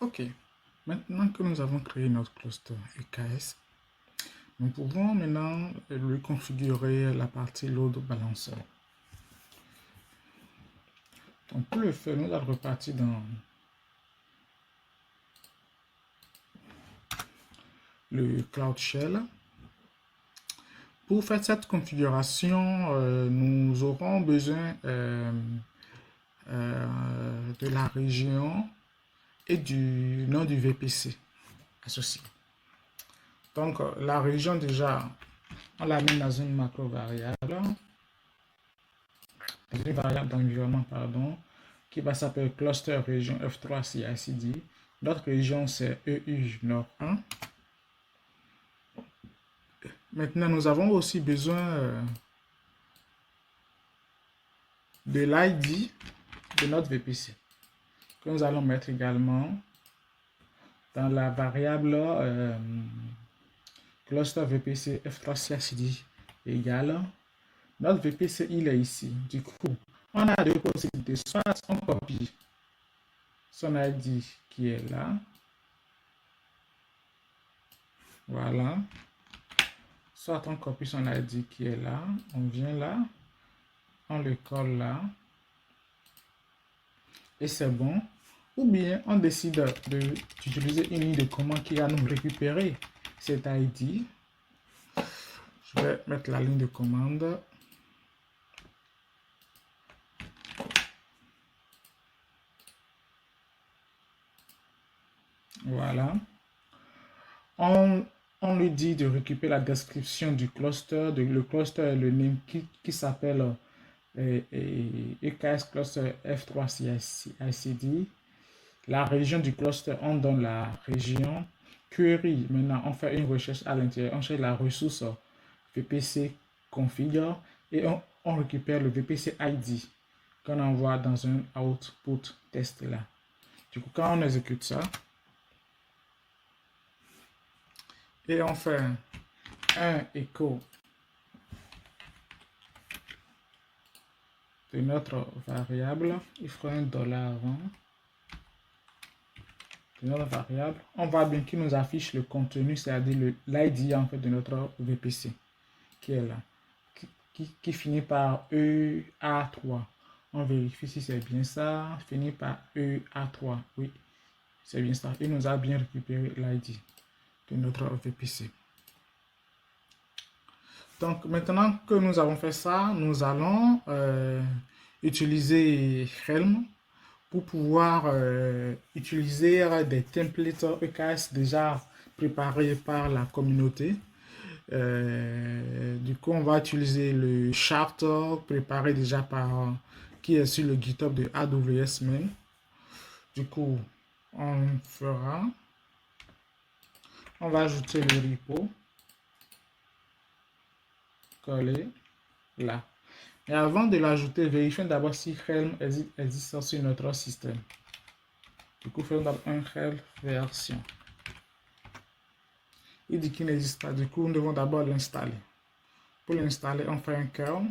Ok, maintenant que nous avons créé notre cluster EKS, nous pouvons maintenant lui configurer la partie load balancer. Donc pour le faire, nous allons repartir dans le Cloud Shell. Pour faire cette configuration, nous aurons besoin de la région et du nom du VPC associé. Donc la région déjà, on la met dans une macro variable, une variable d'environnement, pardon, qui va s'appeler cluster région F3 CICD. Notre région c'est EU Nord 1. Maintenant, nous avons aussi besoin de l'ID de notre VPC que nous allons mettre également dans la variable cluster VPC F3 CICD égale notre VPC, il est ici. Du coup, on a deux possibilités. Soit on copie son ID qui est là. Voilà. Soit on copie son ID qui est là. On vient là. On le colle là. Et c'est bon. Ou bien on décide d'utiliser une ligne de commande qui va nous récupérer cet ID. Je vais mettre la ligne de commande. Voilà. On lui dit de récupérer la description du cluster. Le cluster est le name qui s'appelle EKS Cluster F3 CICD. La région du cluster, on donne la région. Query, maintenant on fait une recherche à l'intérieur. On cherche la ressource VPC configure et on récupère le VPC ID qu'on envoie dans un output test là. Du coup, quand on exécute ça, et on fait un écho de notre variable, il faut un $1 de notre variable, on voit bien qu'il nous affiche le contenu, c'est-à-dire l'ID en fait de notre VPC qui est là, qui finit par EA3. On vérifie si c'est bien ça, finit par EA3. Oui, c'est bien ça. Il nous a bien récupéré l'ID de notre VPC. Donc maintenant que nous avons fait ça, nous allons utiliser Helm pour pouvoir utiliser des templates EKS déjà préparés par la communauté. Du coup, on va utiliser le charter préparé déjà par qui est sur le GitHub de AWS Main. Du coup, on va ajouter le repo, coller là. Et avant de l'ajouter, vérifions d'abord si Helm existe sur notre système. Du coup, faisons d'abord un Helm version. Il dit qu'il n'existe pas. Du coup, nous devons d'abord l'installer. Pour l'installer, on fait un curl.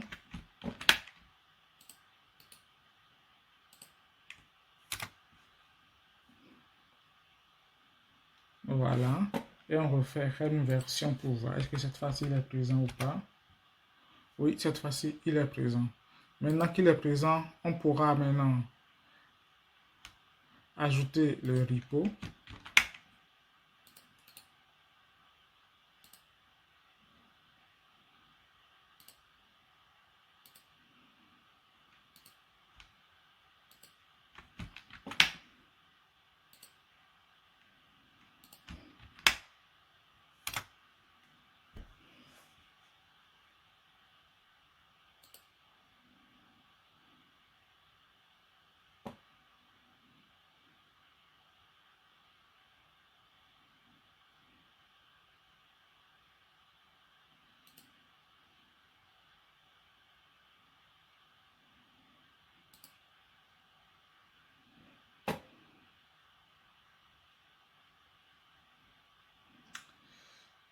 Voilà. Et on refait Helm version pour voir est-ce que cette fois-ci il est présent ou pas. Oui, cette fois-ci, il est présent. Maintenant qu'il est présent, on pourra maintenant ajouter le repo.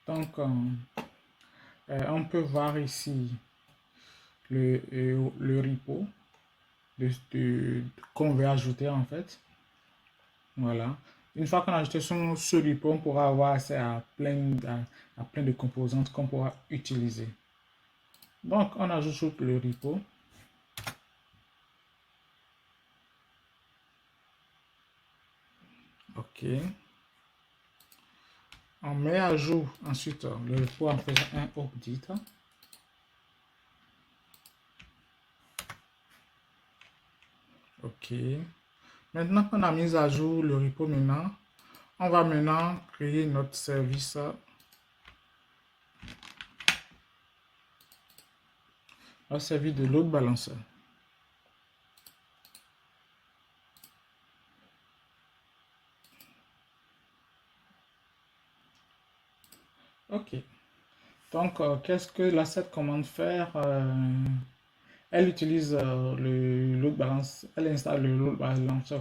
Donc, on peut voir ici le repo qu'on veut ajouter en fait. Voilà. Une fois qu'on a ajouté ce repo, on pourra avoir accès à plein de composantes qu'on pourra utiliser. Donc, on ajoute le repo. OK. On met à jour ensuite le repo en faisant un update. OK. Maintenant qu'on a mis à jour le repo maintenant, on va maintenant créer notre service de load balancer. OK. Donc, qu'est-ce que l'asset commande faire? Elle utilise le load balance, elle installe le load balancer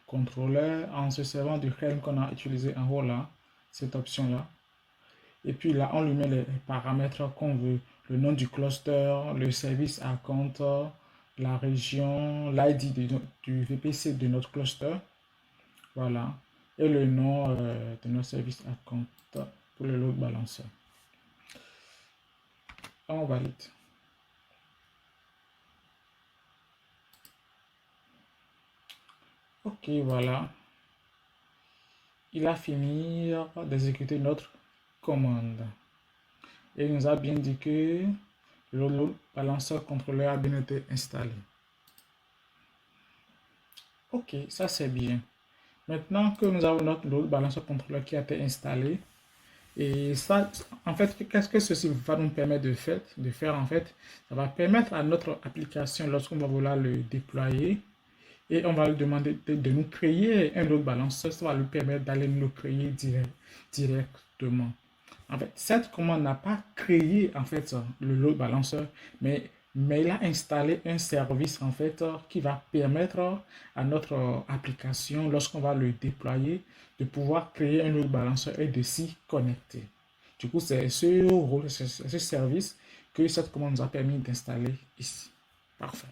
contrôleur en se servant du Helm qu'on a utilisé en haut là, cette option-là. Et puis là, on lui met les paramètres qu'on veut, le nom du cluster, le service à compte, la région, l'ID du VPC de notre cluster. Voilà. Et le nom de notre service à compte pour le load balancer. On valide. Ok, voilà. Il a fini d'exécuter notre commande. Et il nous a bien dit que le load balancer contrôleur a bien été installé. Ok, ça c'est bien. Maintenant que nous avons notre load balancer contrôleur qui a été installé, et ça, en fait, qu'est-ce que ceci va nous permettre de faire en fait? Ça va permettre à notre application, lorsqu'on va vouloir le déployer, et on va lui demander de nous créer un load balancer, ça va lui permettre d'aller nous le créer directement. En fait, cette commande n'a pas créé en fait le load balancer, mais il a installé un service en fait qui va permettre à notre application, lorsqu'on va le déployer, de pouvoir créer un load balancer et de s'y connecter. Du coup, c'est ce service que cette commande nous a permis d'installer ici. Parfait.